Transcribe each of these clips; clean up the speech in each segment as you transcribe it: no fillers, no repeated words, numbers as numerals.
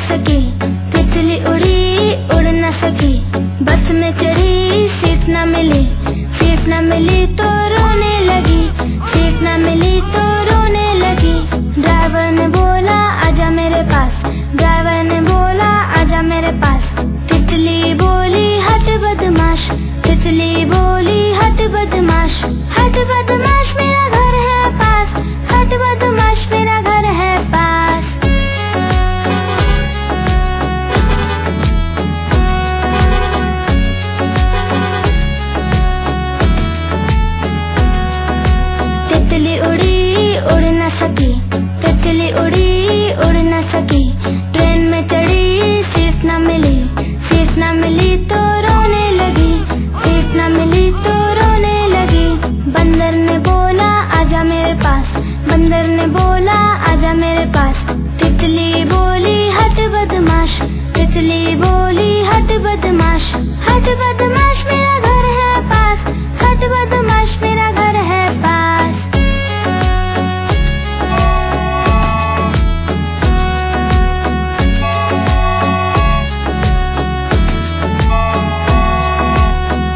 सकी, तितली उड़ी उड़ न सकी। बस में चढ़ी सीट न मिली, सीट न मिली तो रोने लगी, सीट न मिली तो रोने लगी। ड्राइवर ने बोला आजा मेरे पास, ड्राइवर ने बोला आजा मेरे पास। तितली बोली हट बदमाश, तितली बोली हट बदमाश, हट बदमाश मेरा घर है पास, हट बदमाश मेरा घर है पास। तितली उड़ी उड़ न सकी, तितली उड़ी उड़ न सकी। ट्रेन में चढ़ी सीट न मिली, सीट न मिली तो रोने लगी, सीट न मिली तो रोने लगी। बंदर ने बोला आजा मेरे पास, बंदर ने बोला आजा मेरे पास। तितली बोली हट बदमाश, तितली बोली हट बदमाश, हट बदमाश मेरा घर है पास, हट बदमाश मेरा घर है पास।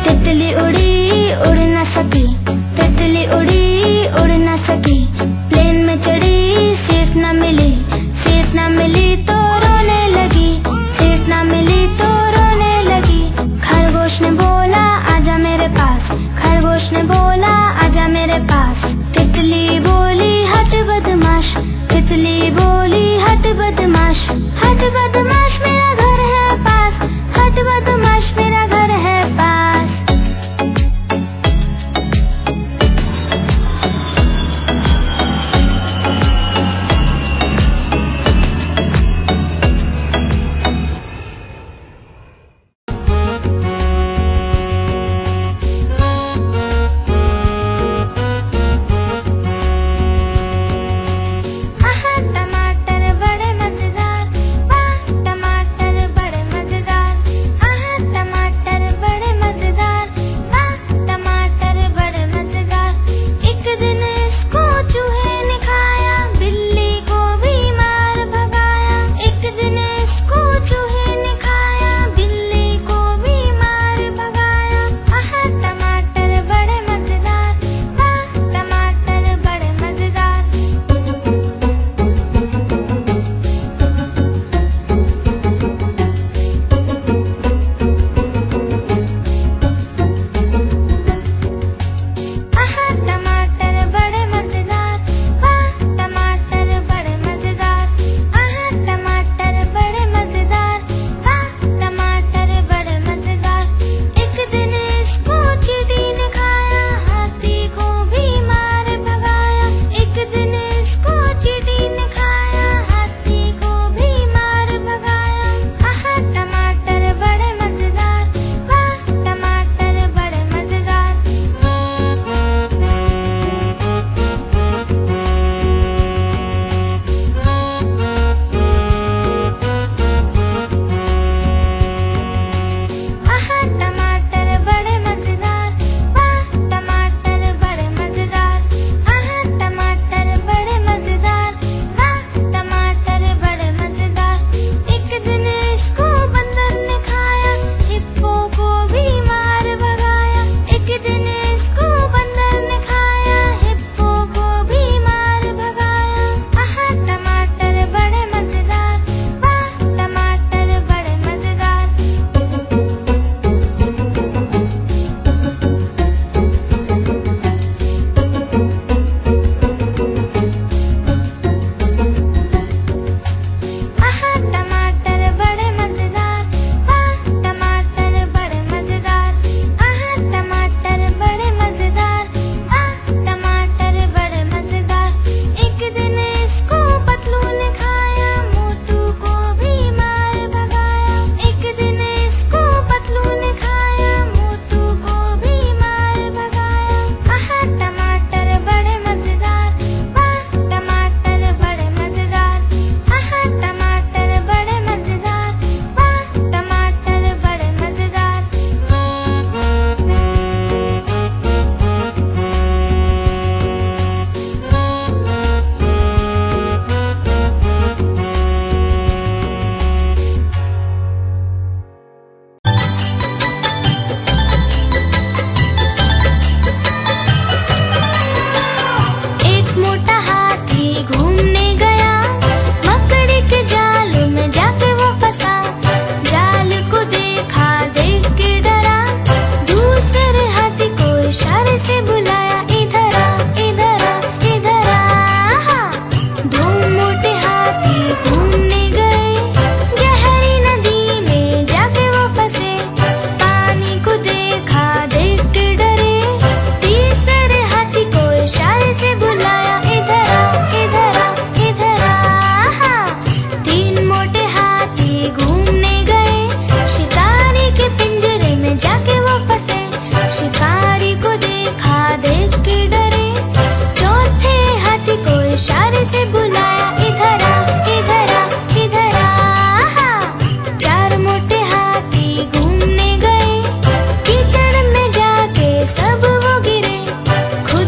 तितली उड़ी उड़ न सकी, तितली उड़ी उड़ न सकी। प्लेन में चढ़ी सीट न मिली, सीट न मिली तो रोने लगी, सीट न मिली तो रोने लगी। खरगोश ने बोला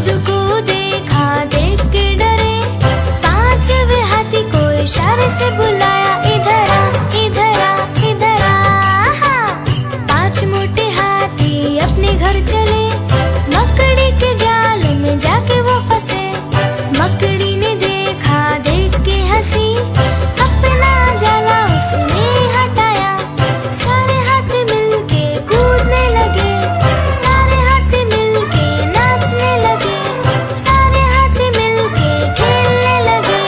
खुद को देखा, देख के डरे। पांचवे हाथी को इशारे से बुलाया, इधर आ, इधर आ, इधर आ। हाँ। पांच मोटे हाथी अपने घर चले, मकड़ी के जाल में जाके वो फंसे। मकड़ी ने देखा, देख के हंसी, अपना जाला उसने हटाया। सारे हाथी मिलके कूदने लगे, सारे हाथी मिलके नाचने लगे, सारे हाथी मिलके खेलने लगे।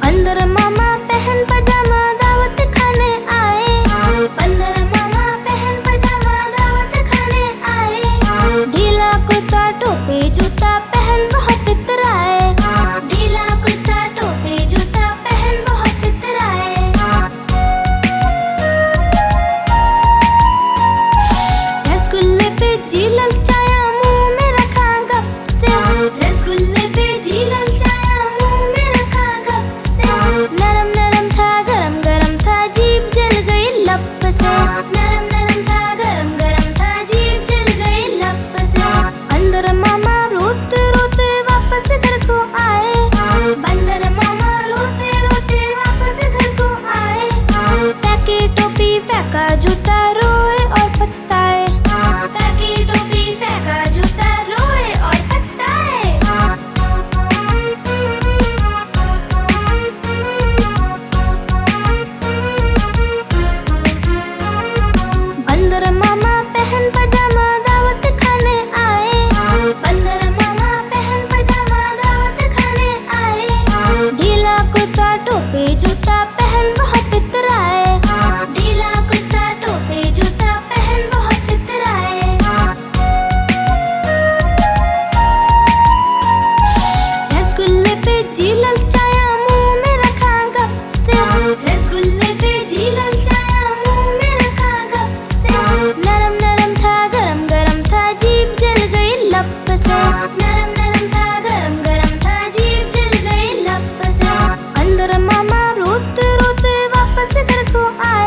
बंदर मामा पहन पजामा दावत खाने आए, बंदर मामा पहन पजामा दावत खाने आए। ढीला कुर्ता टोपी जूता पहन बहुत इतराए, ढीला कुर्ता टोपी जूता पहन बहुत इतराए। रसगुल्ले पे जी ललचाया, मुंह में रखा गप से। रसगुल्ले पे जी ललचाया, मुंह में रखा गप से। नरम नरम था, गरम गरम था, जीभ जल गई लप से। नरम नरम था, गरम गरम था, जीभ जल गई लप से। बंदर मामा रोते रोते वापस घर को आए, बंदर मामा रोते रोते वापस घर को आए। फेंकी टोपी फेंका जूता, रोए और पछताए। फेंकी टोपी फेंका जूता, रोए और पछताए। बंदर मामा पहन पजामा दावत खाने आए, बंदर मामा पहन पजामा दावत खाने आए। ढीला कुर्ता टोपी जूता पहन बहुत इतराए, ढीला कुर्ता टोपी जूता पहन बहुत इतराए। रसगुल्ले पे जी ललचाया, मुंह में रखा गप से। रसगुल्ले पे जी ललचाया, मुंह में रखा गप से। नरम नरम था, गरम गरम था, जीभ जल गई लप से। नरम नरम था, गरम गरम था, जीभ जल गई लप से। बंदर मामा रोते रोते वापस घर को आए,